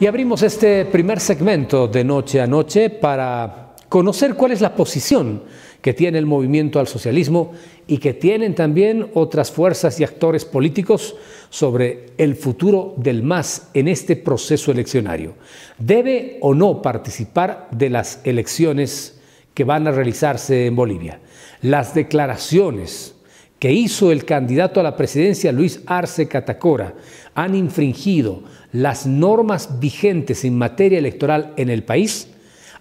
Y abrimos este primer segmento de Noche a Noche para conocer cuál es la posición que tiene el movimiento al socialismo y que tienen también otras fuerzas y actores políticos sobre el futuro del MAS en este proceso eleccionario. ¿Debe o no participar de las elecciones que van a realizarse en Bolivia? Las declaraciones que hizo el candidato a la presidencia Luis Arce Catacora han infringido las normas vigentes en materia electoral en el país.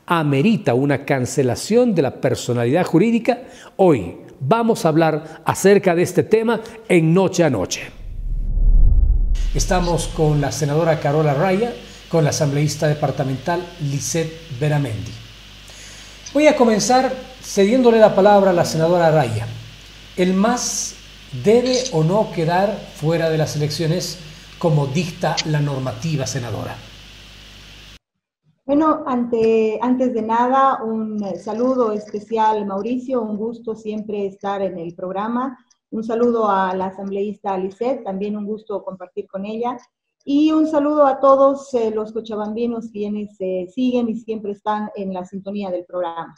¿Amerita una cancelación de la personalidad jurídica? Hoy vamos a hablar acerca de este tema en Noche a Noche. Estamos con la senadora Carola Raya, con la asambleísta departamental Lisette Beramendi. Voy a comenzar cediéndole la palabra a la senadora Raya. ¿El MAS debe o no quedar fuera de las elecciones como dicta la normativa, senadora? Bueno, antes de nada, un saludo especial, Mauricio, un gusto siempre estar en el programa. Un saludo a la asambleísta Lisette, también un gusto compartir con ella. Y un saludo a todos los cochabambinos quienes siguen y siempre están en la sintonía del programa.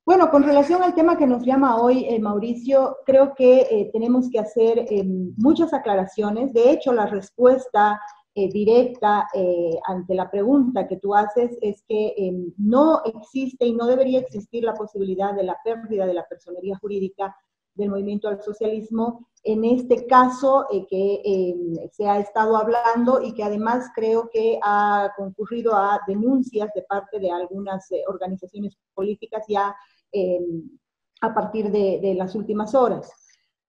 Bueno, con relación al tema que nos llama hoy, Mauricio, creo que tenemos que hacer muchas aclaraciones. De hecho, la respuesta directa ante la pregunta que tú haces es que no existe y no debería existir la posibilidad de la pérdida de la personería jurídica del movimiento al socialismo, en este caso que se ha estado hablando y que además creo que ha concurrido a denuncias de parte de algunas organizaciones políticas ya a partir de las últimas horas.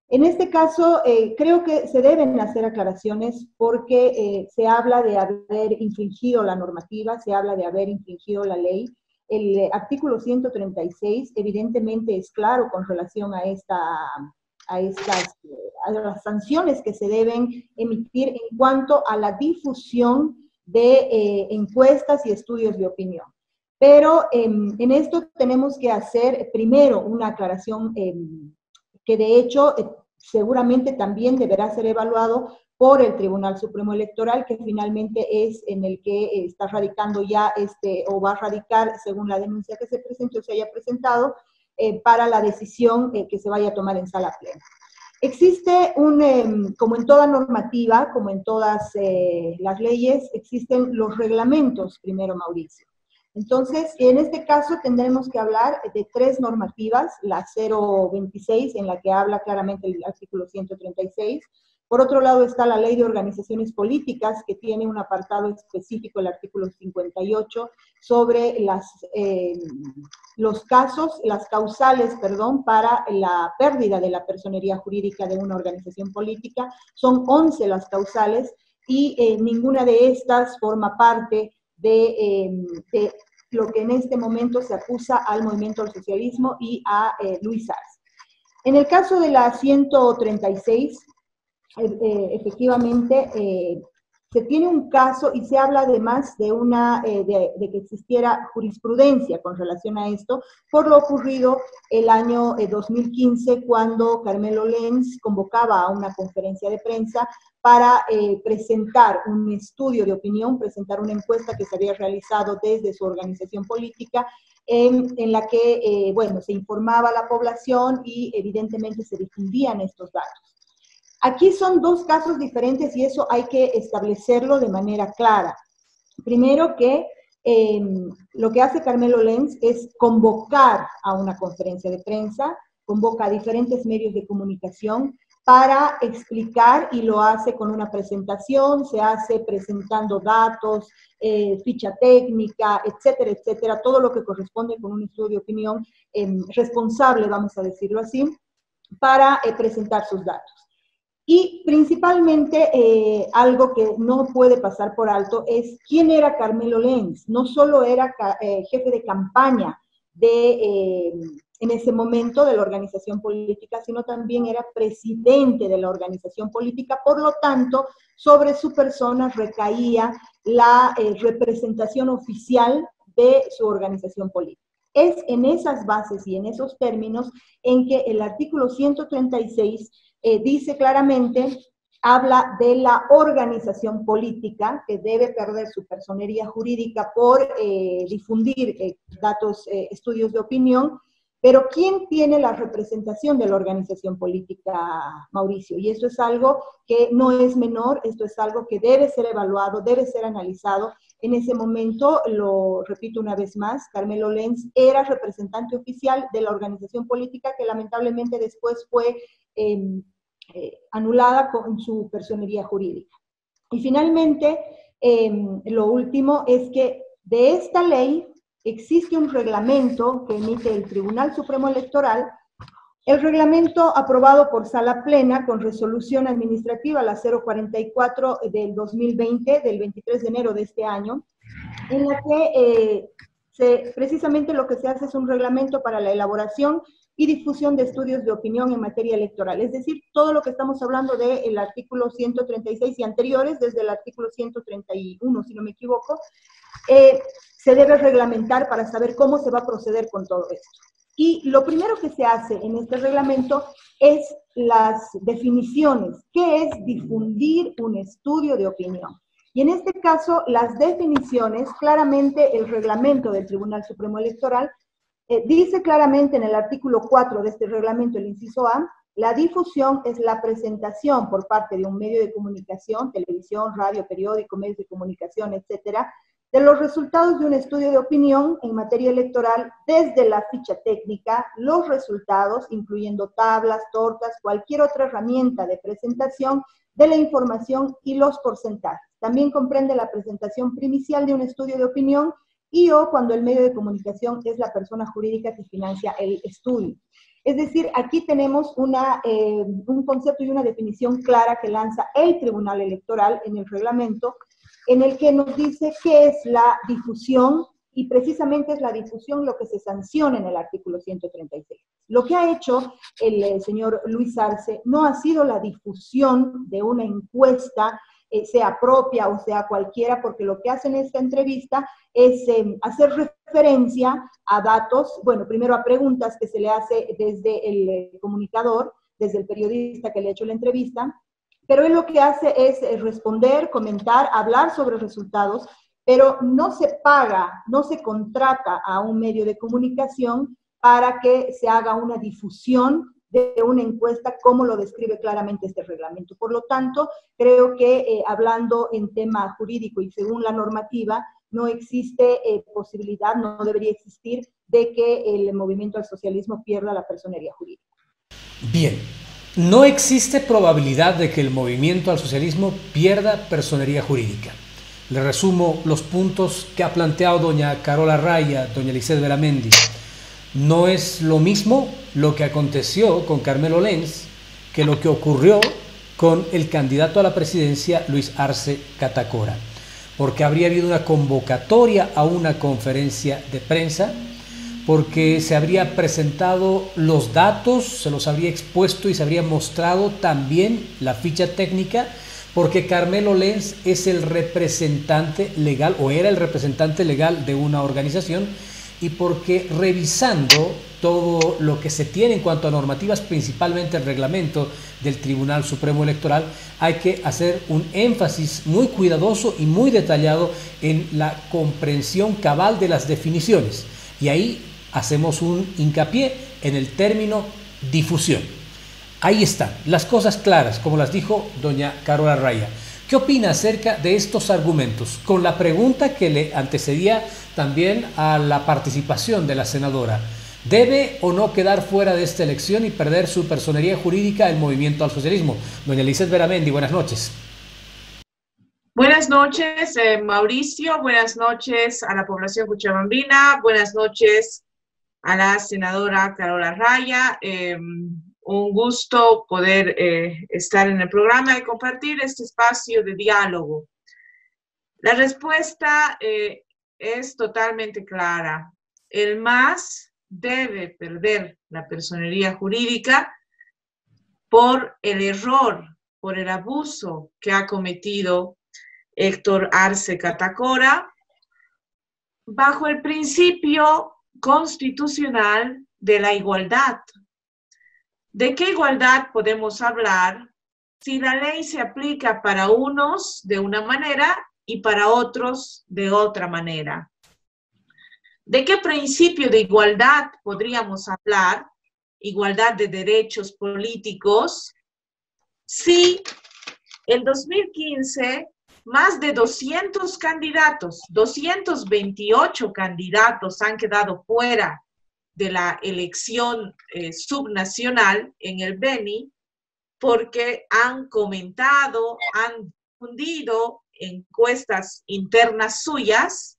En este caso, creo que se deben hacer aclaraciones porque se habla de haber infringido la normativa, se habla de haber infringido la ley. El artículo 136 evidentemente es claro con relación a las sanciones que se deben emitir en cuanto a la difusión de encuestas y estudios de opinión. Pero en esto tenemos que hacer primero una aclaración que de hecho seguramente también deberá ser evaluado por el Tribunal Supremo Electoral, que finalmente es en el que está radicando ya o va a radicar según la denuncia que se presentó o se haya presentado para la decisión que se vaya a tomar en sala plena. Existe como en toda normativa, como en todas las leyes, existen los reglamentos primero, Mauricio. Entonces, en este caso tendremos que hablar de tres normativas, la 026, en la que habla claramente el artículo 136. Por otro lado está la Ley de Organizaciones Políticas, que tiene un apartado específico, el artículo 58, sobre los casos, las causales, perdón, para la pérdida de la personería jurídica de una organización política. Son 11 las causales y ninguna de estas forma parte de lo que en este momento se acusa al movimiento al socialismo y a Luis Arce. En el caso de la 136, efectivamente, se tiene un caso y se habla además de que existiera jurisprudencia con relación a esto, por lo ocurrido el año 2015, cuando Carmelo Lenz convocaba a una conferencia de prensa para presentar un estudio de opinión, presentar una encuesta que se había realizado desde su organización política, en la que, bueno, se informaba a la población y evidentemente se difundían estos datos. Aquí son dos casos diferentes y eso hay que establecerlo de manera clara. Primero que lo que hace Carmelo Lenz es convocar a una conferencia de prensa, convoca a diferentes medios de comunicación para explicar, y lo hace con una presentación, se hace presentando datos, ficha técnica, etcétera, etcétera, todo lo que corresponde con un estudio de opinión responsable, vamos a decirlo así, para presentar sus datos. Y principalmente algo que no puede pasar por alto es quién era Carmelo Lenz. No solo era jefe de campaña en ese momento de la organización política, sino también era presidente de la organización política. Por lo tanto, sobre su persona recaía la representación oficial de su organización política. Es en esas bases y en esos términos en que el artículo 136 dice claramente habla de la organización política que debe perder su personería jurídica por difundir datos, estudios de opinión, pero ¿quién tiene la representación de la organización política, Mauricio? Y esto es algo que no es menor, esto es algo que debe ser evaluado, debe ser analizado. En ese momento, lo repito una vez más, Carmelo Lenz era representante oficial de la organización política que lamentablemente después fue anulada con su personería jurídica. Y finalmente, lo último es que de esta ley existe un reglamento que emite el Tribunal Supremo Electoral, el reglamento aprobado por sala plena con resolución administrativa la 044 del 2020, del 23 de enero de este año, en la que precisamente lo que se hace es un reglamento para la elaboración y difusión de estudios de opinión en materia electoral. Es decir, todo lo que estamos hablando del artículo 136 y anteriores, desde el artículo 131, si no me equivoco, se debe reglamentar para saber cómo se va a proceder con todo esto. Y lo primero que se hace en este reglamento es las definiciones. ¿Qué es difundir un estudio de opinión? Y en este caso, las definiciones, claramente el reglamento del Tribunal Supremo Electoral dice claramente en el artículo 4 de este reglamento, el inciso A, la difusión es la presentación por parte de un medio de comunicación, televisión, radio, periódico, medios de comunicación, etcétera, de los resultados de un estudio de opinión en materia electoral desde la ficha técnica, los resultados, incluyendo tablas, tortas, cualquier otra herramienta de presentación de la información y los porcentajes. También comprende la presentación primicial de un estudio de opinión y o cuando el medio de comunicación es la persona jurídica que financia el estudio. Es decir, aquí tenemos un concepto y una definición clara que lanza el Tribunal Electoral en el reglamento, en el que nos dice qué es la difusión, y precisamente es la difusión lo que se sanciona en el artículo 136. Lo que ha hecho el señor Luis Arce no ha sido la difusión de una encuesta, sea propia o sea cualquiera, porque lo que hace en esta entrevista es hacer referencia a datos, bueno, primero a preguntas que se le hace desde el comunicador, desde el periodista que le ha hecho la entrevista, pero él lo que hace es responder, comentar, hablar sobre resultados, pero no se paga, no se contrata a un medio de comunicación para que se haga una difusión de una encuesta, como lo describe claramente este reglamento. Por lo tanto, creo que hablando en tema jurídico y según la normativa, no existe posibilidad, no debería existir, de que el movimiento al socialismo pierda la personería jurídica. Bien, no existe probabilidad de que el movimiento al socialismo pierda personería jurídica. Le resumo los puntos que ha planteado doña Carola Raya, doña Lisset Beramendi. No es lo mismo lo que aconteció con Carmelo Lenz que lo que ocurrió con el candidato a la presidencia Luis Arce Catacora, porque habría habido una convocatoria a una conferencia de prensa, porque se habría presentado los datos, se los habría expuesto y se habría mostrado también la ficha técnica, porque Carmelo Lenz es el representante legal, o era el representante legal de una organización, y porque revisando todo lo que se tiene en cuanto a normativas, principalmente el reglamento del Tribunal Supremo Electoral, hay que hacer un énfasis muy cuidadoso y muy detallado en la comprensión cabal de las definiciones. Y ahí hacemos un hincapié en el término difusión. Ahí están las cosas claras, como las dijo doña Carola Raya. ¿Qué opina acerca de estos argumentos? Con la pregunta que le antecedía también a la participación de la senadora. ¿Debe o no quedar fuera de esta elección y perder su personería jurídica el movimiento al socialismo? Doña Lisset Beramendi, buenas noches. Buenas noches, Mauricio. Buenas noches a la población cuchabambina. Buenas noches a la senadora Carola Raya. Un gusto poder estar en el programa y compartir este espacio de diálogo. La respuesta es totalmente clara. El MAS debe perder la personería jurídica por el error, por el abuso que ha cometido Héctor Arce Catacora, bajo el principio constitucional de la igualdad. ¿De qué igualdad podemos hablar si la ley se aplica para unos de una manera y para otros de otra manera. ¿De qué principio de igualdad podríamos hablar? Igualdad de derechos políticos. Si en 2015 más de 200 candidatos, 228 candidatos han quedado fuera de la elección subnacional en el Beni, porque han comentado, han difundido encuestas internas suyas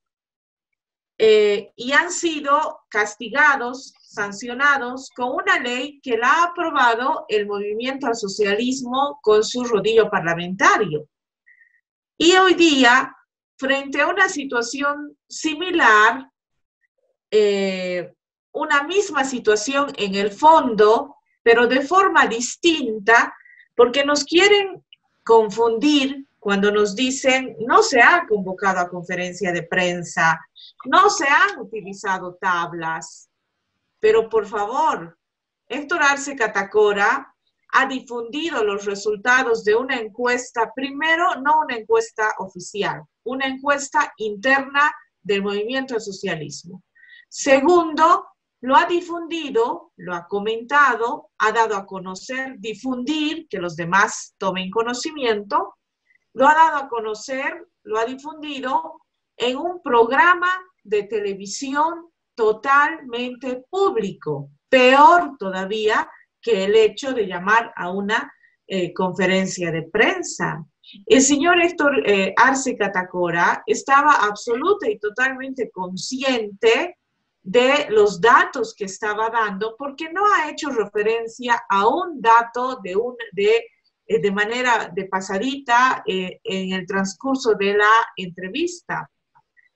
y han sido castigados, sancionados con una ley que la ha aprobado el movimiento al socialismo con su rodillo parlamentario. Y hoy día, frente a una situación similar, una misma situación en el fondo, pero de forma distinta, porque nos quieren confundir cuando nos dicen no se ha convocado a conferencia de prensa, no se han utilizado tablas, pero por favor, Héctor Arce Catacora ha difundido los resultados de una encuesta, primero, no una encuesta oficial, una encuesta interna del movimiento al socialismo. Segundo, lo ha difundido, lo ha comentado, ha dado a conocer, difundir, que los demás tomen conocimiento, lo ha dado a conocer, lo ha difundido en un programa de televisión totalmente público. Peor todavía que el hecho de llamar a una conferencia de prensa. El señor Héctor Arce Catacora estaba absoluta y totalmente consciente de los datos que estaba dando, porque no ha hecho referencia a un dato de manera de pasadita en el transcurso de la entrevista.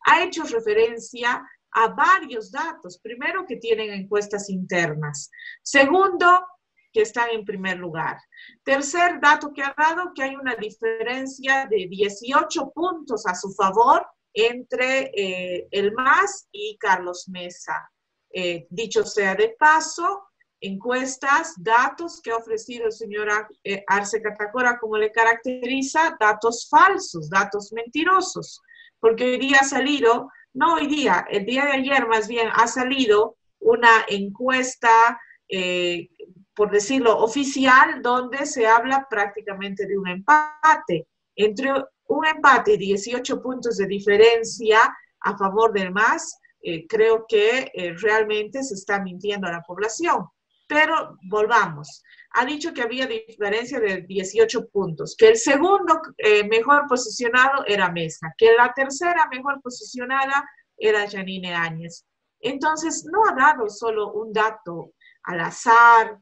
Ha hecho referencia a varios datos. Primero, que tienen encuestas internas. Segundo, que están en primer lugar. Tercer dato que ha dado, que hay una diferencia de 18 puntos a su favor entre el MAS y Carlos Mesa. Dicho sea de paso, encuestas, datos que ha ofrecido el señor Arce Catacora, como le caracteriza, datos falsos, datos mentirosos, porque hoy día ha salido, no hoy día, el día de ayer más bien ha salido una encuesta, por decirlo oficial, donde se habla prácticamente de un empate, entre un empate y 18 puntos de diferencia a favor del MAS. Creo que realmente se está mintiendo a la población. Pero volvamos. Ha dicho que había diferencia de 18 puntos, que el segundo mejor posicionado era Mesa, que la tercera mejor posicionada era Yanine Áñez. Entonces, no ha dado solo un dato al azar.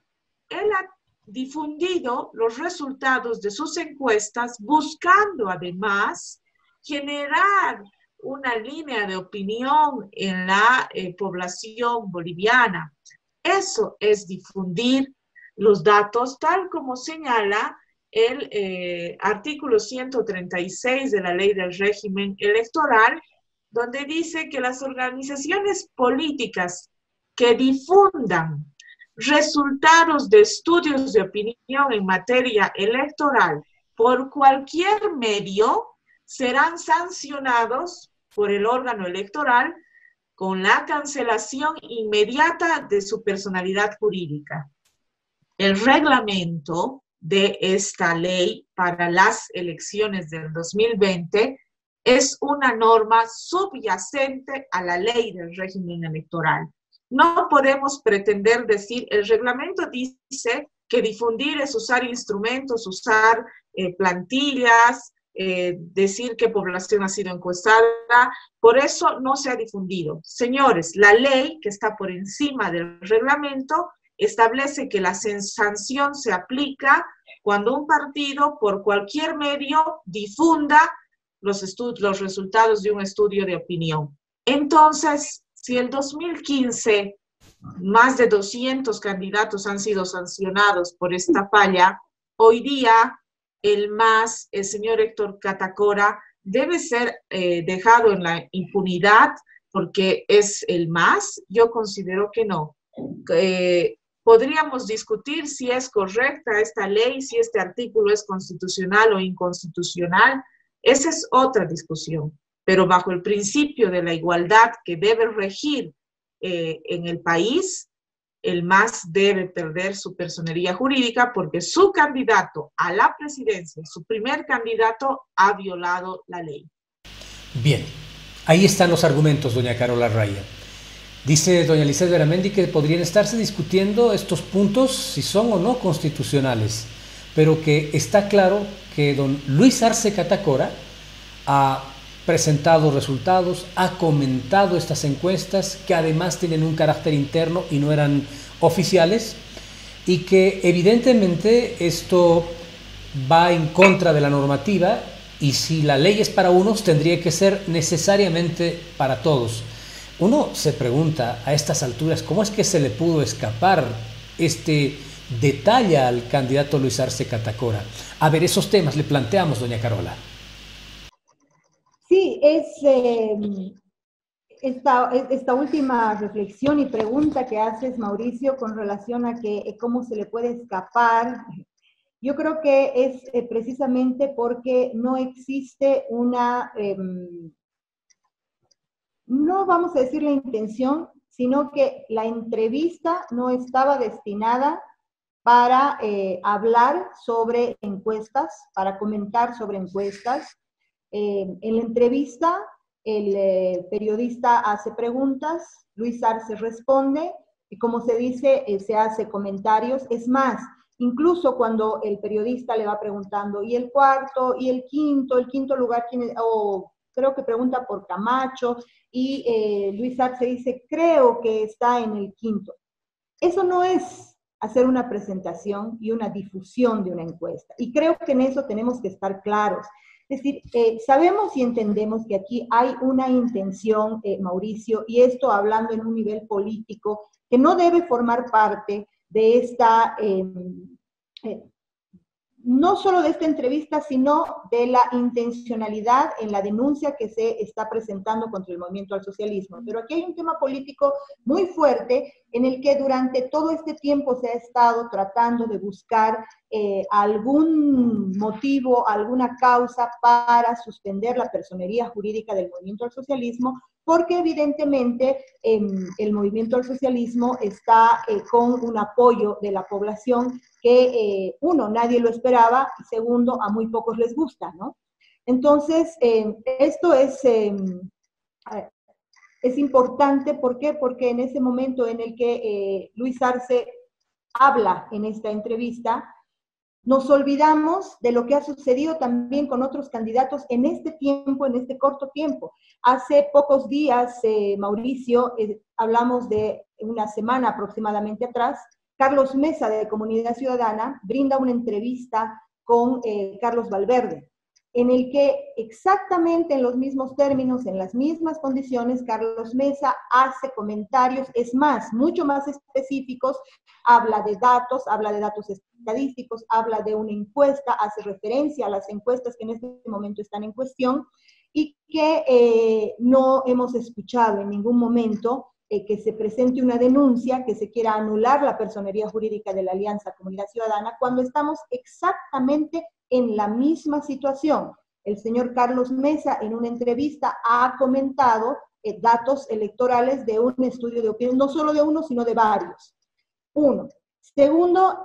Él ha difundido los resultados de sus encuestas, buscando además generar una línea de opinión en la población boliviana. Eso es difundir los datos, tal como señala el artículo 136 de la Ley del Régimen Electoral, donde dice que las organizaciones políticas que difundan resultados de estudios de opinión en materia electoral por cualquier medio serán sancionados por el órgano electoral con la cancelación inmediata de su personalidad jurídica. El reglamento de esta ley para las elecciones del 2020 es una norma subyacente a la ley del régimen electoral. No podemos pretender decir, el reglamento dice que difundir es usar instrumentos, usar plantillas, decir qué población ha sido encuestada, por eso no se ha difundido. Señores, la ley que está por encima del reglamento establece que la sanción se aplica cuando un partido por cualquier medio difunda los resultados de un estudio de opinión. Entonces, si en 2015 más de 200 candidatos han sido sancionados por esta falla, hoy día el MAS, el señor Héctor Catacora, debe ser dejado en la impunidad porque es el MAS. Yo considero que no. podríamos discutir si es correcta esta ley, si este artículo es constitucional o inconstitucional. Esa es otra discusión, pero bajo el principio de la igualdad que debe regir en el país, el MAS debe perder su personería jurídica porque su candidato a la presidencia, su primer candidato, ha violado la ley. Bien, ahí están los argumentos, doña Carola Raya. Dice doña Lisset Beramendi que podrían estarse discutiendo estos puntos si son o no constitucionales, pero que está claro que don Luis Arce Catacora ha presentado resultados, ha comentado estas encuestas que además tienen un carácter interno y no eran oficiales, y que evidentemente esto va en contra de la normativa, y si la ley es para unos tendría que ser necesariamente para todos. Uno se pregunta a estas alturas cómo es que se le pudo escapar este detalle al candidato Luis Arce Catacora. A ver, esos temas le planteamos, doña Carola. Sí, esta última reflexión y pregunta que haces, Mauricio, con relación a que cómo se le puede escapar, yo creo que es precisamente porque no existe una, no vamos a decir la intención, sino que la entrevista no estaba destinada para hablar sobre encuestas, para comentar sobre encuestas. En la entrevista, el periodista hace preguntas, Luis Arce responde, y como se dice, se hace comentarios. Es más, incluso cuando el periodista le va preguntando, ¿y el cuarto, y el quinto lugar, quién es? O creo que pregunta por Camacho, y Luis Arce dice, creo que está en el quinto. Eso no es hacer una presentación y una difusión de una encuesta, y creo que en eso tenemos que estar claros. Es decir, sabemos y entendemos que aquí hay una intención, Mauricio, y esto hablando en un nivel político, que no debe formar parte de esta, no solo de esta entrevista, sino de la intencionalidad en la denuncia que se está presentando contra el movimiento al socialismo. Pero aquí hay un tema político muy fuerte en el que durante todo este tiempo se ha estado tratando de buscar algún motivo, alguna causa para suspender la personería jurídica del movimiento al socialismo, porque evidentemente el movimiento al socialismo está con un apoyo de la población que, uno, nadie lo esperaba, y segundo, a muy pocos les gusta, ¿no? Entonces, esto es importante. ¿Por qué? Porque en ese momento en el que Luis Arce habla en esta entrevista, nos olvidamos de lo que ha sucedido también con otros candidatos en este tiempo, en este corto tiempo. Hace pocos días, Mauricio, hablamos de una semana aproximadamente atrás, Carlos Mesa de Comunidad Ciudadana brinda una entrevista con Carlos Valverde, en el que exactamente en los mismos términos, en las mismas condiciones, Carlos Mesa hace comentarios, es más, mucho más específicos, habla de datos estadísticos, habla de una encuesta, hace referencia a las encuestas que en este momento están en cuestión y que no hemos escuchado en ningún momento que se presente una denuncia, que se quiera anular la personería jurídica de la Alianza Comunidad Ciudadana, cuando estamos exactamente en la misma situación. El señor Carlos Mesa en una entrevista ha comentado datos electorales de un estudio de opinión, no solo de uno, sino de varios. Uno. Segundo,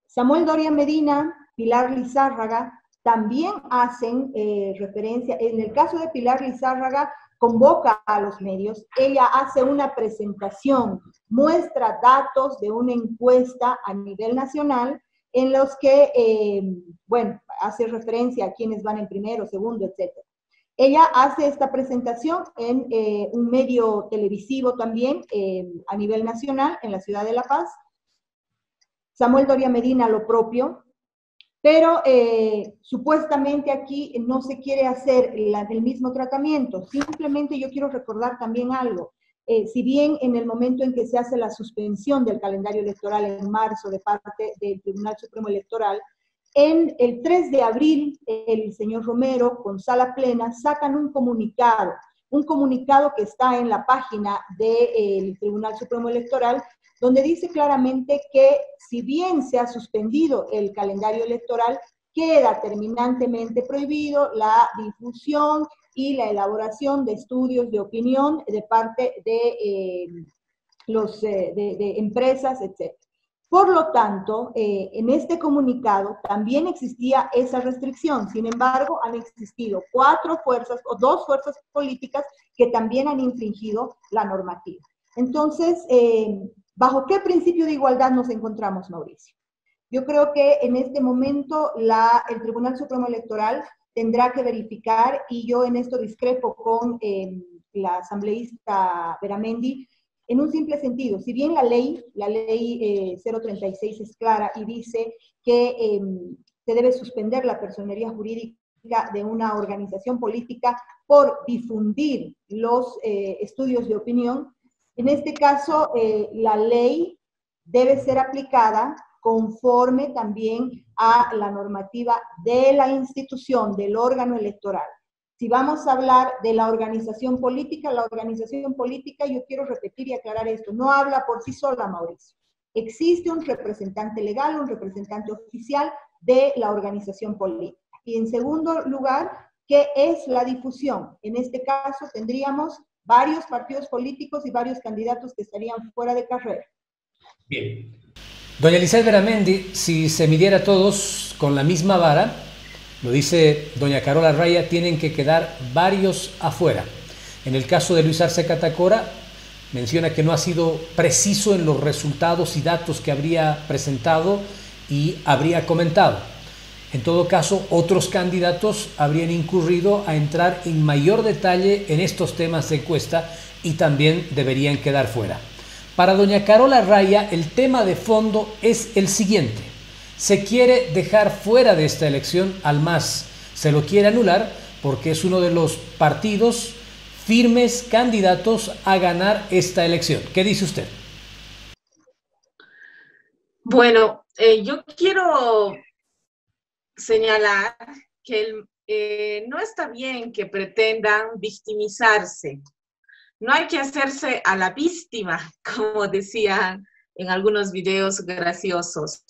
Samuel Doria Medina, Pilar Lizárraga, también hacen referencia. En el caso de Pilar Lizárraga, convoca a los medios, ella hace una presentación, muestra datos de una encuesta a nivel nacional, en los que, bueno, hace referencia a quienes van en primero, segundo, etc. Ella hace esta presentación en un medio televisivo también, a nivel nacional, en la ciudad de La Paz. Samuel Doria Medina lo propio, pero supuestamente aquí no se quiere hacer el mismo tratamiento. Simplemente yo quiero recordar también algo. Si bien en el momento en que se hace la suspensión del calendario electoral en marzo de parte del Tribunal Supremo Electoral, en el 3 de abril el señor Romero con sala plena sacan un comunicado que está en la página del Tribunal Supremo Electoral, donde dice claramente que si bien se ha suspendido el calendario electoral, queda terminantemente prohibido la difusión y la elaboración de estudios de opinión de parte de de empresas, etc. Por lo tanto, en este comunicado también existía esa restricción. Sin embargo, han existido 4 fuerzas o 2 fuerzas políticas que también han infringido la normativa. Entonces, ¿bajo qué principio de igualdad nos encontramos, Mauricio? Yo creo que en este momento el Tribunal Supremo Electoral tendrá que verificar, y yo en esto discrepo con la asambleísta Beramendi, en un simple sentido. Si bien la ley 036 es clara y dice que se debe suspender la personería jurídica de una organización política por difundir los estudios de opinión, en este caso la ley debe ser aplicada conforme también a la normativa de la institución, del órgano electoral. Si vamos a hablar de la organización política, yo quiero repetir y aclarar esto, no habla por sí sola, Mauricio. Existe un representante legal, un representante oficial de la organización política. Y en segundo lugar, ¿qué es la difusión? En este caso tendríamos varios partidos políticos y varios candidatos que estarían fuera de carrera. Bien. Doña Lizeth Beramendi, si se midiera todos con la misma vara, lo dice doña Carola Raya, tienen que quedar varios afuera. En el caso de Luis Arce Catacora, menciona que no ha sido preciso en los resultados y datos que habría presentado y habría comentado. En todo caso, otros candidatos habrían incurrido a entrar en mayor detalle en estos temas de encuesta y también deberían quedar fuera. Para doña Carola Raya, el tema de fondo es el siguiente. Se quiere dejar fuera de esta elección al MAS. Se lo quiere anular porque es uno de los partidos firmes candidatos a ganar esta elección. ¿Qué dice usted? Bueno, yo quiero señalar que no está bien que pretendan victimizarse. No hay que hacerse a la víctima, como decían en algunos videos graciosos.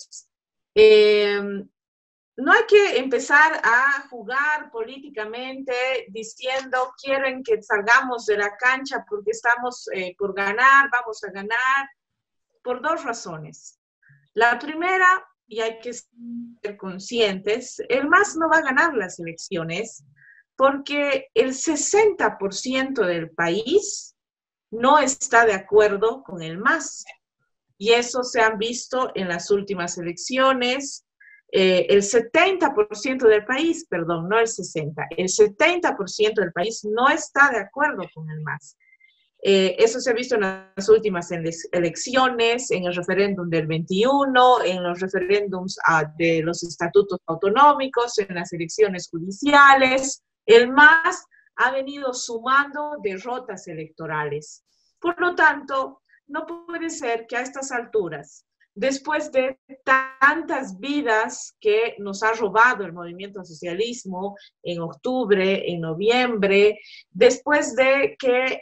No hay que empezar a jugar políticamente diciendo quieren que salgamos de la cancha porque estamos por ganar, vamos a ganar, por 2 razones. La primera, y hay que ser conscientes, el MAS no va a ganar las elecciones porque el 60% del país no está de acuerdo con el MAS. Y eso se han visto en las últimas elecciones. El 70% del país, perdón, no el 60%, el 70% del país no está de acuerdo con el MAS. Eso se ha visto en las últimas elecciones, en el referéndum del 21, en los referéndums de los estatutos autonómicos, en las elecciones judiciales. El MAS ha venido sumando derrotas electorales. Por lo tanto, no puede ser que a estas alturas, después de tantas vidas que nos ha robado el movimiento al socialismo en octubre, en noviembre, después de que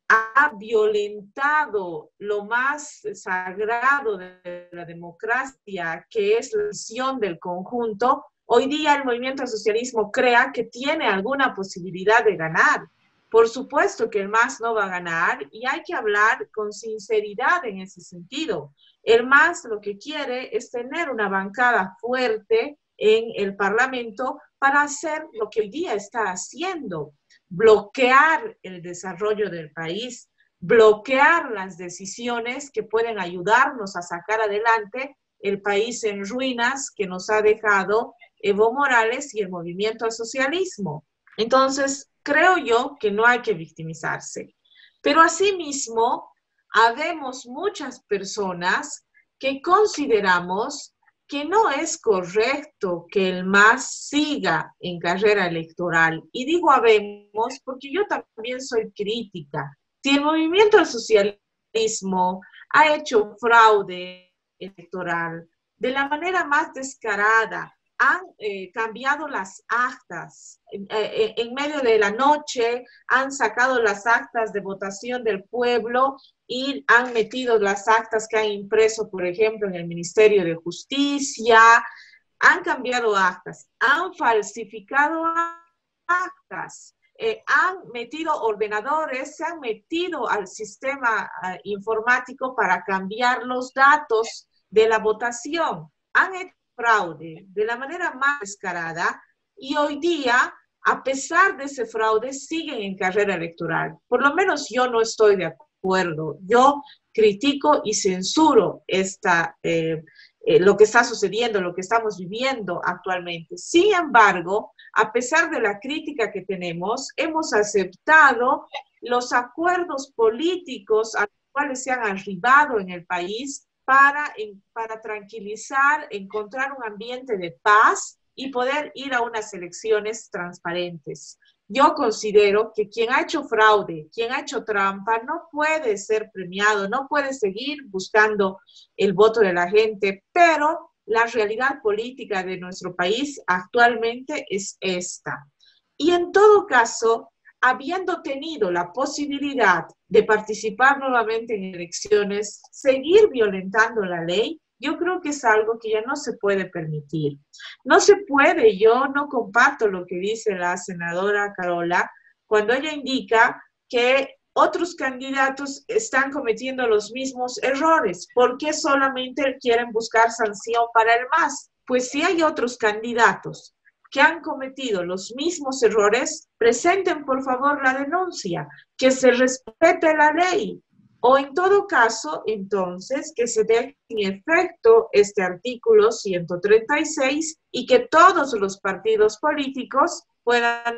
ha violentado lo más sagrado de la democracia, que es la visión del conjunto, hoy día el movimiento al socialismo crea que tiene alguna posibilidad de ganar. Por supuesto que el MAS no va a ganar y hay que hablar con sinceridad en ese sentido. El MAS lo que quiere es tener una bancada fuerte en el Parlamento para hacer lo que hoy día está haciendo, bloquear el desarrollo del país, bloquear las decisiones que pueden ayudarnos a sacar adelante el país en ruinas que nos ha dejado Evo Morales y el movimiento al socialismo. Entonces, creo yo que no hay que victimizarse. Pero asimismo, habemos muchas personas que consideramos que no es correcto que el MAS siga en carrera electoral. Y digo habemos porque yo también soy crítica. Si el movimiento al socialismo ha hecho fraude electoral de la manera más descarada, han cambiado las actas. En medio de la noche han sacado las actas de votación del pueblo y han metido las actas que han impreso, por ejemplo, en el Ministerio de Justicia. Han cambiado actas, han falsificado actas, han metido ordenadores, se han metido al sistema informático para cambiar los datos de la votación. Han hecho fraude de la manera más descarada y hoy día, a pesar de ese fraude, siguen en carrera electoral. Por lo menos yo no estoy de acuerdo. Yo critico y censuro lo que está sucediendo, lo que estamos viviendo actualmente. Sin embargo, a pesar de la crítica que tenemos, hemos aceptado los acuerdos políticos a los cuales se han arribado en el país para tranquilizar, encontrar un ambiente de paz y poder ir a unas elecciones transparentes. Yo considero que quien ha hecho fraude, quien ha hecho trampa, no puede ser premiado, no puede seguir buscando el voto de la gente, pero la realidad política de nuestro país actualmente es esta. Y en todo caso, habiendo tenido la posibilidad de participar nuevamente en elecciones, seguir violentando la ley, yo creo que es algo que ya no se puede permitir. No se puede, yo no comparto lo que dice la senadora Carola cuando ella indica que otros candidatos están cometiendo los mismos errores. ¿Por qué solamente quieren buscar sanción para el MAS? Pues si hay otros candidatos que han cometido los mismos errores, presenten por favor la denuncia, que se respete la ley. O en todo caso, entonces, que se dé en efecto este artículo 136 y que todos los partidos políticos puedan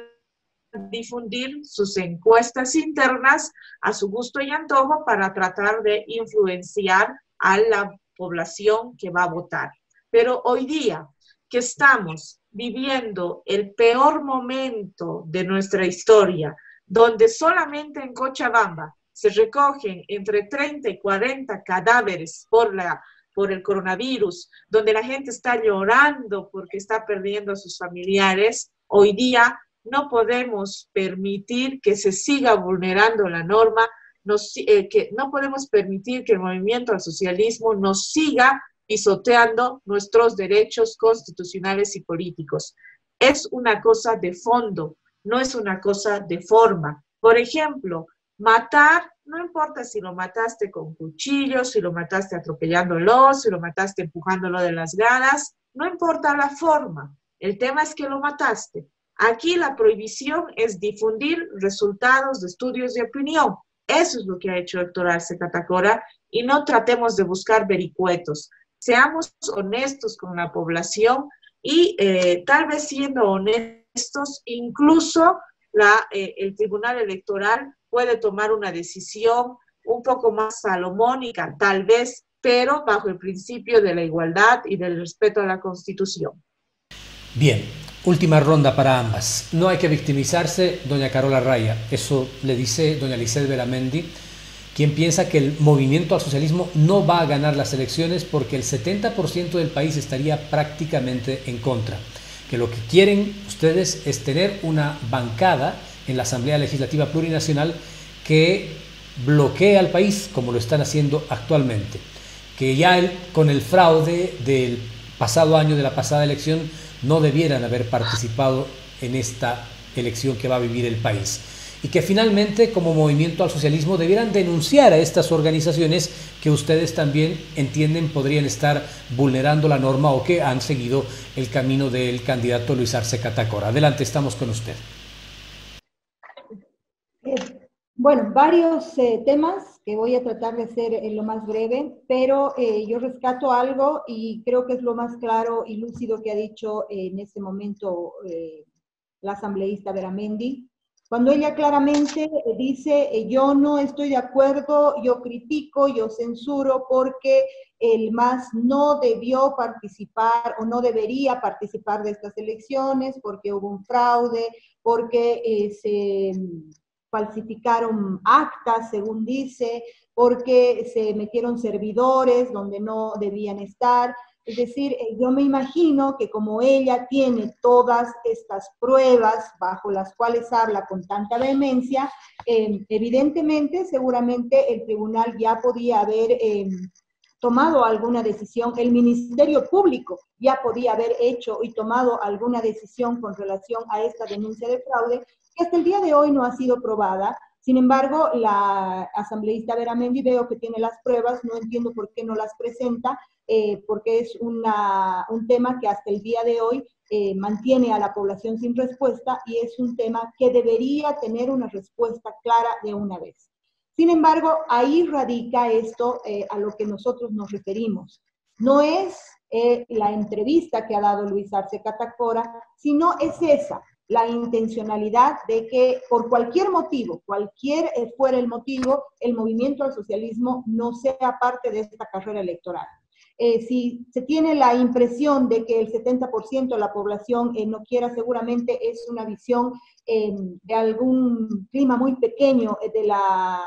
difundir sus encuestas internas a su gusto y antojo para tratar de influenciar a la población que va a votar. Pero hoy día que estamos viviendo el peor momento de nuestra historia, donde solamente en Cochabamba se recogen entre 30 y 40 cadáveres por el coronavirus, donde la gente está llorando porque está perdiendo a sus familiares, hoy día no podemos permitir que se siga vulnerando la norma, no podemos permitir que el movimiento al socialismo nos siga pisoteando nuestros derechos constitucionales y políticos. Es una cosa de fondo, no es una cosa de forma. Por ejemplo, matar, no importa si lo mataste con cuchillos, si lo mataste atropellándolo, si lo mataste empujándolo de las gradas, no importa la forma. El tema es que lo mataste. Aquí la prohibición es difundir resultados de estudios de opinión. Eso es lo que ha hecho Héctor Arce Catacora y no tratemos de buscar vericuetos. Seamos honestos con la población y tal vez siendo honestos, incluso el Tribunal Electoral puede tomar una decisión un poco más salomónica, tal vez, pero bajo el principio de la igualdad y del respeto a la Constitución. Bien, última ronda para ambas. No hay que victimizarse, doña Carola Raya. Eso le dice doña Lisset Beramendi, quien piensa que el movimiento al socialismo no va a ganar las elecciones porque el 70% del país estaría prácticamente en contra. Que lo que quieren ustedes es tener una bancada en la Asamblea Legislativa Plurinacional que bloquee al país como lo están haciendo actualmente. Que ya con el fraude del pasado año, de la pasada elección, no debieran haber participado en esta elección que va a vivir el país. Y que finalmente, como movimiento al socialismo, debieran denunciar a estas organizaciones que ustedes también entienden podrían estar vulnerando la norma o que han seguido el camino del candidato Luis Arce Catacora. Adelante, estamos con usted. Bueno, varios temas que voy a tratar de ser lo más breve, pero yo rescato algo y creo que es lo más claro y lúcido que ha dicho en este momento la asambleísta Beramendi, cuando ella claramente dice, yo no estoy de acuerdo, yo critico, yo censuro porque el MAS no debió participar o no debería participar de estas elecciones, porque hubo un fraude, porque se falsificaron actas, según dice, porque se metieron servidores donde no debían estar. Es decir, yo me imagino que como ella tiene todas estas pruebas bajo las cuales habla con tanta vehemencia, evidentemente, seguramente el tribunal ya podía haber tomado alguna decisión, el Ministerio Público ya podía haber hecho y tomado alguna decisión con relación a esta denuncia de fraude, que hasta el día de hoy no ha sido probada. Sin embargo, la asambleísta Beramendi veo que tiene las pruebas, no entiendo por qué no las presenta, porque es un tema que hasta el día de hoy mantiene a la población sin respuesta y es un tema que debería tener una respuesta clara de una vez. Sin embargo, ahí radica esto a lo que nosotros nos referimos. No es la entrevista que ha dado Luis Arce Catacora, sino es esa, la intencionalidad de que por cualquier motivo, cualquier fuera el motivo, el movimiento al socialismo no sea parte de esta carrera electoral. Si se tiene la impresión de que el 70% de la población no quiera, seguramente es una visión de algún clima muy pequeño de la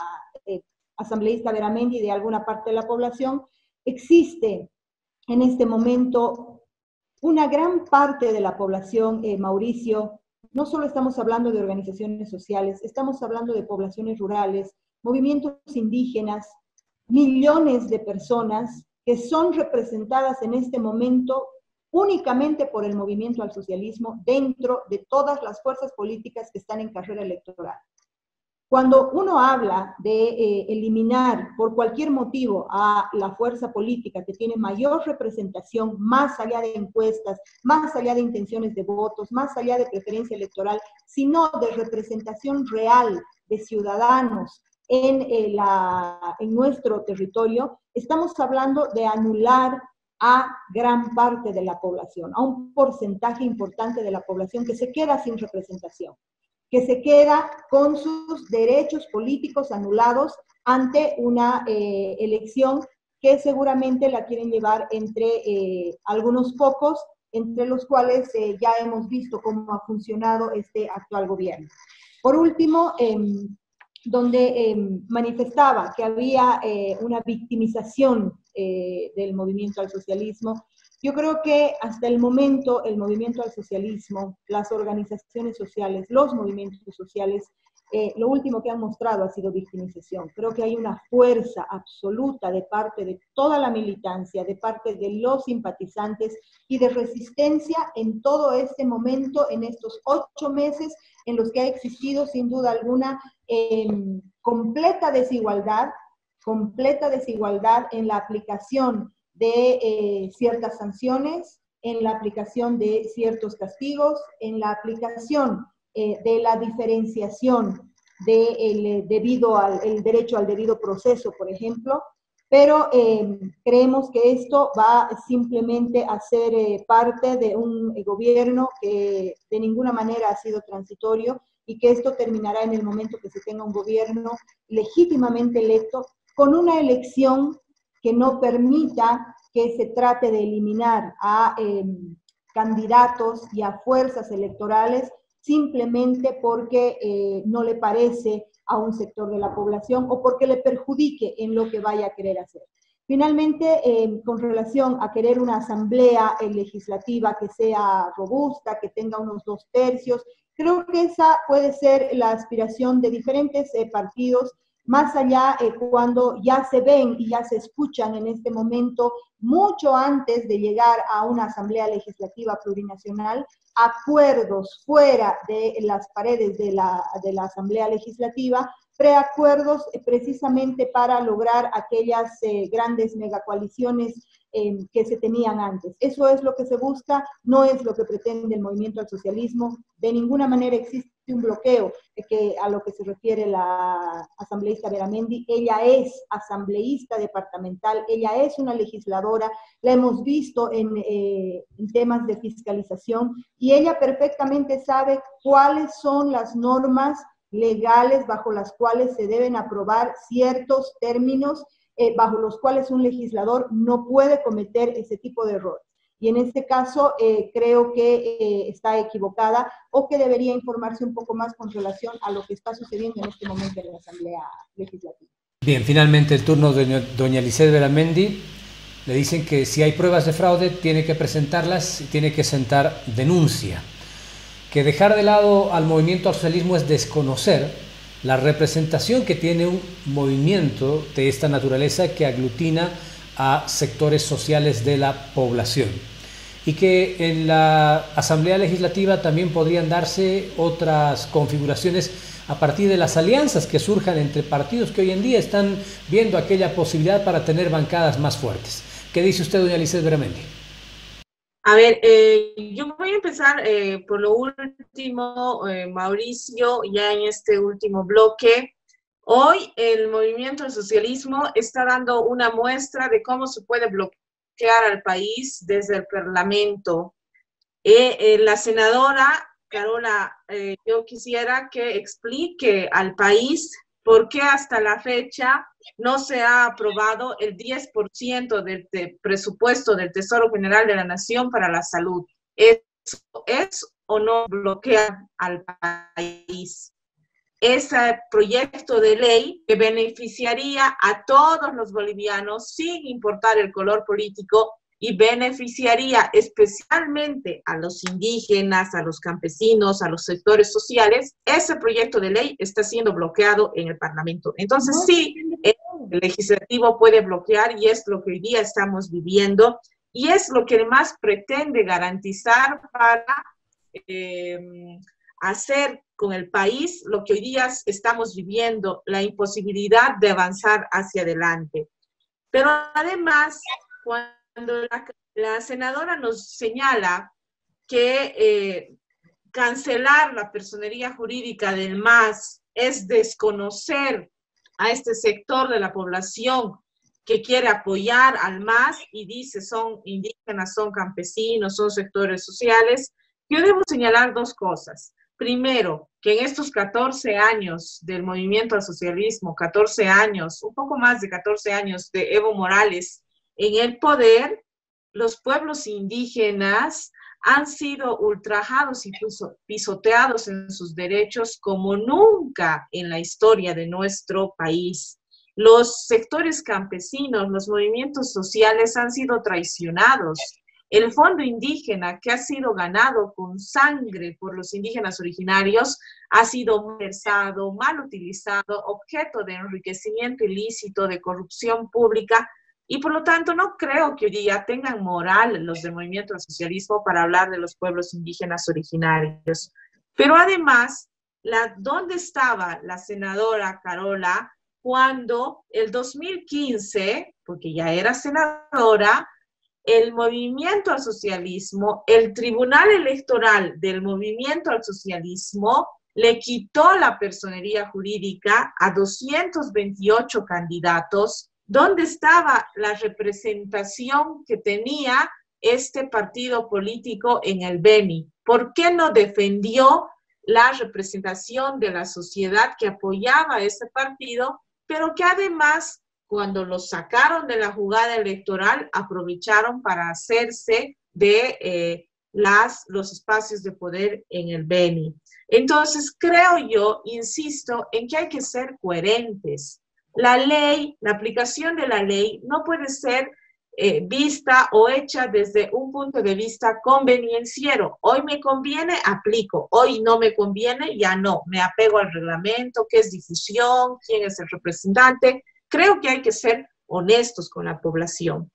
asambleísta Beramendi y de alguna parte de la población. Existe en este momento una gran parte de la población, Mauricio. No solo estamos hablando de organizaciones sociales, estamos hablando de poblaciones rurales, movimientos indígenas, millones de personas que son representadas en este momento únicamente por el movimiento al socialismo dentro de todas las fuerzas políticas que están en carrera electoral. Cuando uno habla de eliminar por cualquier motivo a la fuerza política que tiene mayor representación, más allá de encuestas, más allá de intenciones de votos, más allá de preferencia electoral, sino de representación real de ciudadanos en nuestro territorio, estamos hablando de anular a gran parte de la población, a un porcentaje importante de la población que se queda sin representación, que se queda con sus derechos políticos anulados ante una elección que seguramente la quieren llevar entre algunos pocos, entre los cuales ya hemos visto cómo ha funcionado este actual gobierno. Por último, donde manifestaba que había una victimización del movimiento al socialismo. Yo creo que hasta el momento el movimiento al socialismo, las organizaciones sociales, los movimientos sociales, lo último que han mostrado ha sido victimización. Creo que hay una fuerza absoluta de parte de toda la militancia, de parte de los simpatizantes y de resistencia en todo este momento, en estos 8 meses en los que ha existido sin duda alguna completa desigualdad en la aplicación de ciertas sanciones, en la aplicación de ciertos castigos, en la aplicación de la diferenciación del el derecho al debido proceso, por ejemplo, pero creemos que esto va simplemente a ser parte de un gobierno que de ninguna manera ha sido transitorio y que esto terminará en el momento que se tenga un gobierno legítimamente electo con una elección que no permita que se trate de eliminar a candidatos y a fuerzas electorales simplemente porque no le parece a un sector de la población o porque le perjudique en lo que vaya a querer hacer. Finalmente, con relación a querer una asamblea legislativa que sea robusta, que tenga unos 2/3, creo que esa puede ser la aspiración de diferentes partidos, más allá cuando ya se ven y ya se escuchan en este momento, mucho antes de llegar a una asamblea legislativa plurinacional, acuerdos fuera de las paredes de la asamblea legislativa, preacuerdos precisamente para lograr aquellas grandes megacoaliciones que se tenían antes. Eso es lo que se busca, no es lo que pretende el movimiento al socialismo. De ninguna manera existe un bloqueo a lo que se refiere la asambleísta Beramendi. Ella es asambleísta departamental, ella es una legisladora, la hemos visto en temas de fiscalización y ella perfectamente sabe cuáles son las normas legales bajo las cuales se deben aprobar ciertos términos bajo los cuales un legislador no puede cometer ese tipo de errores. Y en este caso creo que está equivocada o que debería informarse un poco más con relación a lo que está sucediendo en este momento en la Asamblea Legislativa. Bien, finalmente el turno de doña Lisset Beramendi. Le dicen que si hay pruebas de fraude tiene que presentarlas y tiene que sentar denuncia. Que dejar de lado al movimiento al socialismo es desconocer la representación que tiene un movimiento de esta naturaleza que aglutina a sectores sociales de la población. Y que en la Asamblea Legislativa también podrían darse otras configuraciones a partir de las alianzas que surjan entre partidos que hoy en día están viendo aquella posibilidad para tener bancadas más fuertes. ¿Qué dice usted, doña Lisset Beramendi? A ver, yo voy a empezar por lo último, Mauricio, ya en este último bloque. Hoy el movimiento del socialismo está dando una muestra de cómo se puede bloquear al país desde el Parlamento. La senadora Carola, yo quisiera que explique al país por qué hasta la fecha no se ha aprobado el 10% del presupuesto del Tesoro General de la Nación para la salud. ¿Eso es o no bloquear al país? Ese proyecto de ley que beneficiaría a todos los bolivianos sin importar el color político y beneficiaría especialmente a los indígenas, a los campesinos, a los sectores sociales, ese proyecto de ley está siendo bloqueado en el Parlamento. Entonces sí, el legislativo puede bloquear y es lo que hoy día estamos viviendo y es lo que más pretende garantizar para hacer con el país lo que hoy día estamos viviendo, la imposibilidad de avanzar hacia adelante. Pero además, cuando la senadora nos señala que cancelar la personería jurídica del MAS es desconocer a este sector de la población que quiere apoyar al MAS y dice son indígenas, son campesinos, son sectores sociales, yo debo señalar dos cosas. Primero, que en estos 14 años del movimiento al socialismo, 14 años, un poco más de 14 años de Evo Morales en el poder, los pueblos indígenas han sido ultrajados y pisoteados en sus derechos como nunca en la historia de nuestro país. Los sectores campesinos, los movimientos sociales han sido traicionados. El fondo indígena que ha sido ganado con sangre por los indígenas originarios ha sido malversado, mal utilizado, objeto de enriquecimiento ilícito, de corrupción pública, y por lo tanto no creo que hoy día tengan moral los del movimiento del socialismo para hablar de los pueblos indígenas originarios. Pero además, ¿dónde estaba la senadora Carola cuando el 2015, porque ya era senadora, el movimiento al socialismo, el Tribunal Electoral del movimiento al socialismo le quitó la personería jurídica a 228 candidatos? ¿Dónde estaba la representación que tenía este partido político en el Beni? ¿Por qué no defendió la representación de la sociedad que apoyaba a ese partido, pero que además, cuando los sacaron de la jugada electoral, aprovecharon para hacerse de los espacios de poder en el Beni? Entonces, creo yo, insisto, en que hay que ser coherentes. La ley, la aplicación de la ley no puede ser vista o hecha desde un punto de vista convenienciero. Hoy me conviene, aplico. Hoy no me conviene, ya no. Me apego al reglamento, qué es difusión, quién es el representante. Creo que hay que ser honestos con la población.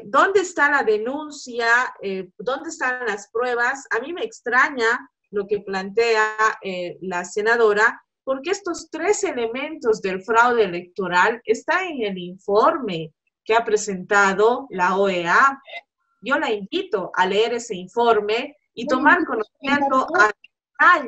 ¿Dónde está la denuncia? ¿Dónde están las pruebas? A mí me extraña lo que plantea la senadora, porque estos tres elementos del fraude electoral están en el informe que ha presentado la OEA. Yo la invito a leer ese informe y tomar conocimiento a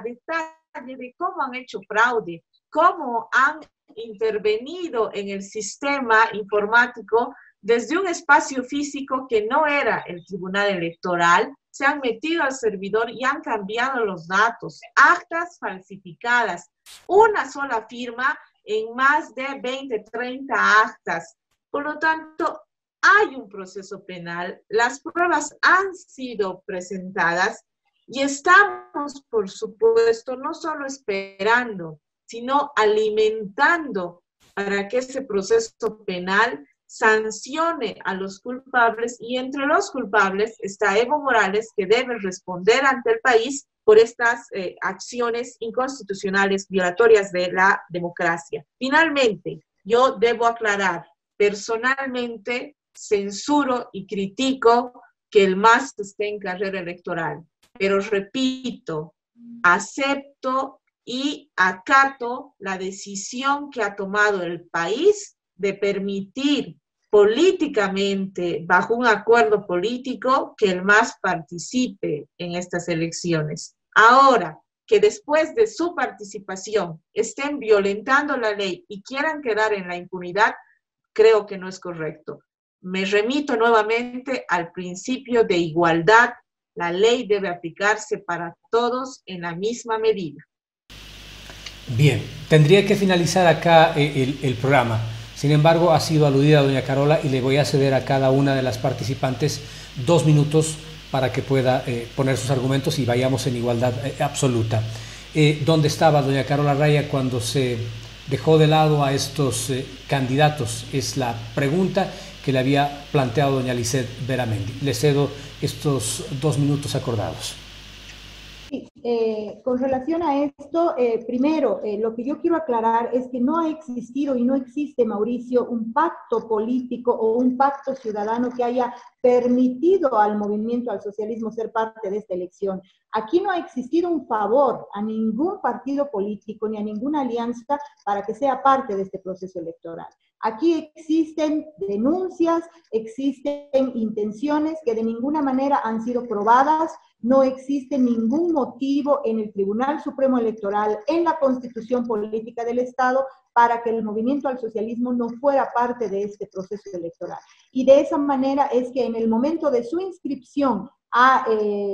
detalle de cómo han hecho fraude, cómo han intervenido en el sistema informático desde un espacio físico que no era el Tribunal Electoral, se han metido al servidor y han cambiado los datos, actas falsificadas, una sola firma en más de 20, 30 actas. Por lo tanto, hay un proceso penal, las pruebas han sido presentadas y estamos, por supuesto, no solo esperando, sino alimentando para que ese proceso penal sancione a los culpables, y entre los culpables está Evo Morales, que debe responder ante el país por estas acciones inconstitucionales violatorias de la democracia. Finalmente, yo debo aclarar, personalmente censuro y critico que el MAS esté en carrera electoral, pero repito, acepto y acato la decisión que ha tomado el país de permitir políticamente, bajo un acuerdo político, que el MAS participe en estas elecciones. Ahora, que después de su participación estén violentando la ley y quieran quedar en la impunidad, creo que no es correcto. Me remito nuevamente al principio de igualdad. La ley debe aplicarse para todos en la misma medida. Bien, tendría que finalizar acá el programa. Sin embargo, ha sido aludida doña Carola y le voy a ceder a cada una de las participantes 2 minutos para que pueda poner sus argumentos y vayamos en igualdad absoluta. ¿Dónde estaba doña Carola Raya cuando se dejó de lado a estos candidatos? Es la pregunta que le había planteado doña Lisset Beramendi. Le cedo estos 2 minutos acordados. Sí, con relación a esto, primero, lo que yo quiero aclarar es que no ha existido y no existe, Mauricio, un pacto político o un pacto ciudadano que haya permitido al movimiento al socialismo ser parte de esta elección. Aquí no ha existido un favor a ningún partido político ni a ninguna alianza para que sea parte de este proceso electoral. Aquí existen denuncias, existen intenciones que de ninguna manera han sido probadas. No existe ningún motivo en el Tribunal Supremo Electoral, en la Constitución Política del Estado, para que el movimiento al socialismo no fuera parte de este proceso electoral. Y de esa manera es que en el momento de su inscripción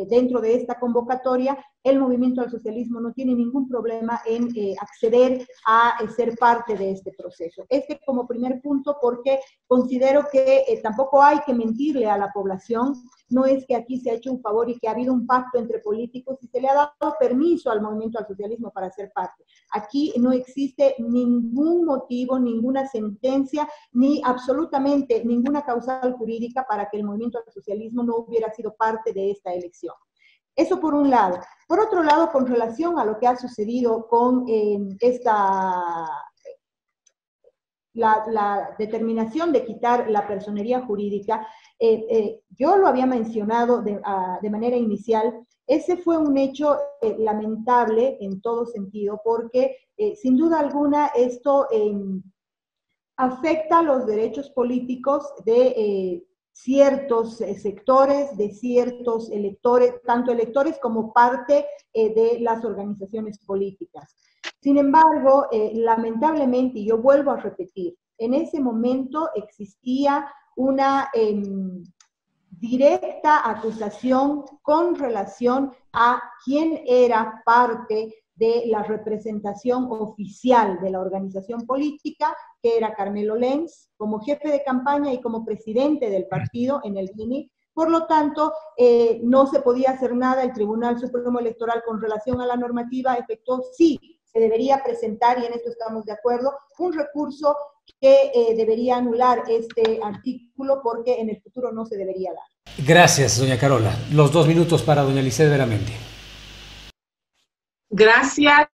dentro de esta convocatoria, el movimiento al socialismo no tiene ningún problema en acceder a ser parte de este proceso. Este como primer punto, porque considero que tampoco hay que mentirle a la población. No es que aquí se ha hecho un favor y que ha habido un pacto entre políticos y se le ha dado permiso al movimiento al socialismo para ser parte. Aquí no existe ningún motivo, ninguna sentencia, ni absolutamente ninguna causal jurídica para que el movimiento al socialismo no hubiera sido parte de esta elección. Eso por un lado. Por otro lado, con relación a lo que ha sucedido con la determinación de quitar la personería jurídica, yo lo había mencionado de manera inicial. Ese fue un hecho lamentable en todo sentido, porque sin duda alguna esto afecta los derechos políticos de ciertos sectores, de ciertos electores, tanto electores como parte de las organizaciones políticas. Sin embargo, lamentablemente, y yo vuelvo a repetir, en ese momento existía una directa acusación con relación a quién era parte de la representación oficial de la organización política, que era Carmelo Lenz, como jefe de campaña y como presidente del partido en el GINI. Por lo tanto, no se podía hacer nada. El Tribunal Supremo Electoral con relación a la normativa efectuó, sí, se debería presentar, y en esto estamos de acuerdo, un recurso que debería anular este artículo porque en el futuro no se debería dar. Gracias, doña Carola. Los 2 minutos para doña Lisset Beramendi. Gracias,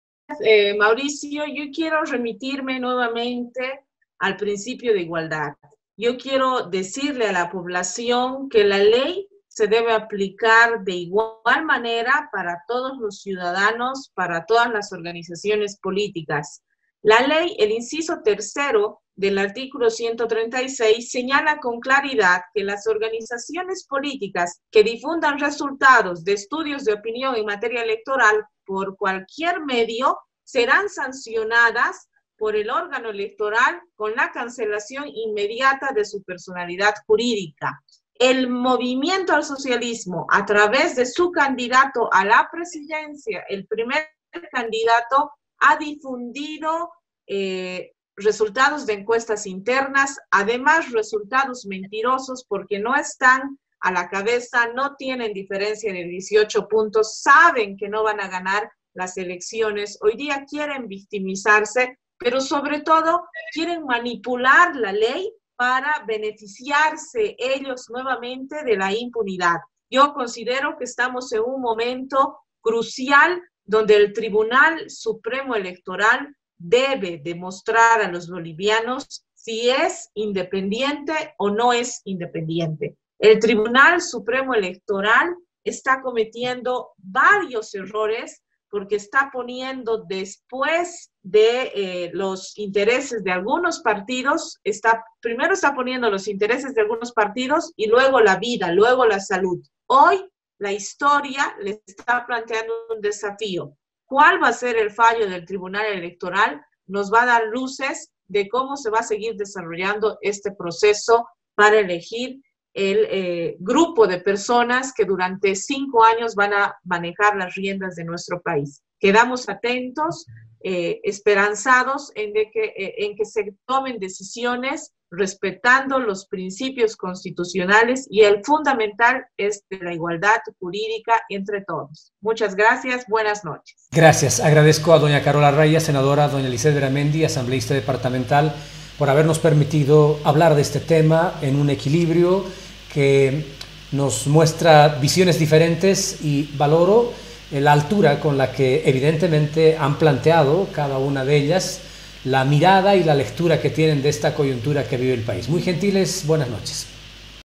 Mauricio. Yo quiero remitirme nuevamente al principio de igualdad. Yo quiero decirle a la población que la ley se debe aplicar de igual manera para todos los ciudadanos, para todas las organizaciones políticas. La ley, el inciso 3º del artículo 136, señala con claridad que las organizaciones políticas que difundan resultados de estudios de opinión en materia electoral por cualquier medio serán sancionadas por el órgano electoral con la cancelación inmediata de su personalidad jurídica. El movimiento al socialismo, a través de su candidato a la presidencia, el primer candidato, ha difundido resultados de encuestas internas, además resultados mentirosos porque no están a la cabeza, no tienen diferencia de 18 puntos, saben que no van a ganar las elecciones, hoy día quieren victimizarse, pero sobre todo quieren manipular la ley para beneficiarse ellos nuevamente de la impunidad. Yo considero que estamos en un momento crucial donde el Tribunal Supremo Electoral debe demostrar a los bolivianos si es independiente o no es independiente. El Tribunal Supremo Electoral está cometiendo varios errores porque está poniendo después de los intereses de algunos partidos, primero está poniendo los intereses de algunos partidos y luego la vida, luego la salud. Hoy la historia le está planteando un desafío. ¿Cuál va a ser el fallo del Tribunal Electoral? Nos va a dar luces de cómo se va a seguir desarrollando este proceso para elegir el grupo de personas que durante 5 años van a manejar las riendas de nuestro país. Quedamos atentos, esperanzados en que se tomen decisiones respetando los principios constitucionales y el fundamental es de la igualdad jurídica entre todos. Muchas gracias, buenas noches. Gracias, agradezco a doña Carola Raya, senadora, a doña Lisset Beramendi, asambleísta departamental, por habernos permitido hablar de este tema en un equilibrio que nos muestra visiones diferentes y valoro la altura con la que evidentemente han planteado cada una de ellas la mirada y la lectura que tienen de esta coyuntura que vive el país. Muy gentiles, buenas noches.